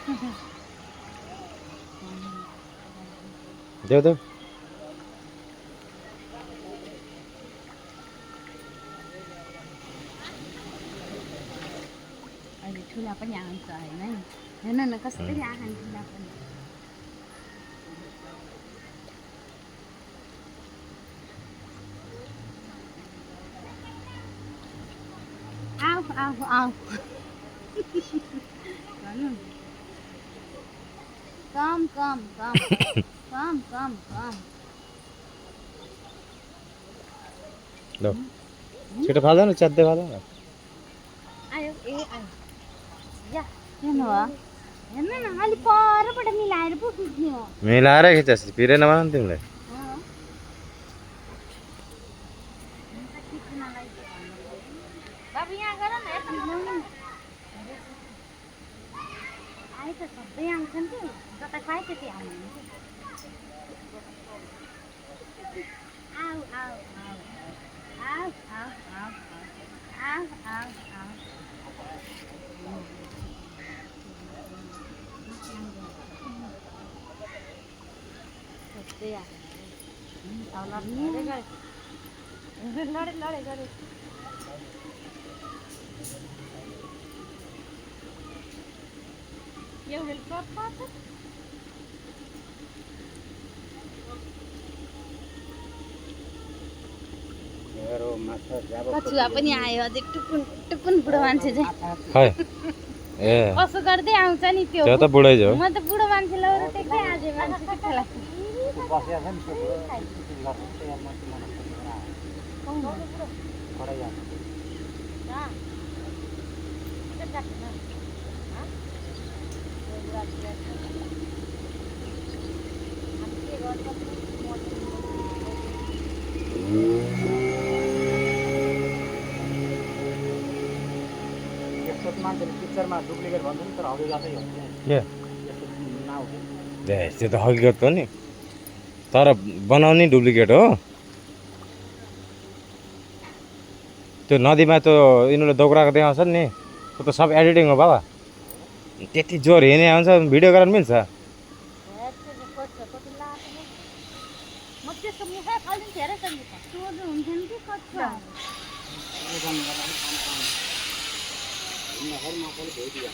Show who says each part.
Speaker 1: देऊ देऊ
Speaker 2: अहिले ठुला पनि आउँछ होइन हेर्न न कसरी आँखान ठुला पनि आऊ आऊ आऊ कम कम कम कम कम कम
Speaker 1: लो छिटो फाल्दैन च्यात्दै फाल्दैन
Speaker 2: आयो ए आयो या हेर्नु भयो हेर्नु न अलि परबाट मिलाएर पो खिच्ने हो
Speaker 1: मिलाएर खिचास् पिरे नमान् तिमीलाई
Speaker 2: बाबु यहाँ गर न यता आए त सबै आउँछन् कि जता खाए त्यति आउनुहुन्छ आऊ आऊ आऊ आऊ आऊ आऊ आऊ आऊ लडे लडे गरे कछुवा पनि आयो अझै टुकुन टुकुन बुढो मान्छे चाहिँ
Speaker 1: खै ए
Speaker 2: कसो गर्दै आउँछ नि त्यो
Speaker 1: त्यो त बुढै जो
Speaker 2: म त बुढो मान्छे लौरो टेक्दै आज मान्छे के खेला
Speaker 3: पिक्चरमा डुप्लिकेट भन्छ नि तर हकिकतै हो
Speaker 1: के
Speaker 3: नाउ
Speaker 1: त्यो त हकिकत हो नि तर बनाउने डुप्लिकेट हो त्यो नदीमा त्यो यिनीहरूले दोक्राको देखाउँछ नि त्यो त सब एडिटिङ हो बाबा त्यति जोर हिँड्ने आउँछ भिडियो गरेर मिल्छ
Speaker 2: म त्यसको मुखै फाल्दिन्थेँ हेर सङ्गीत सोझो हुन्थ्यो नि कि कच्चा
Speaker 3: नहरमा पनि भइदियो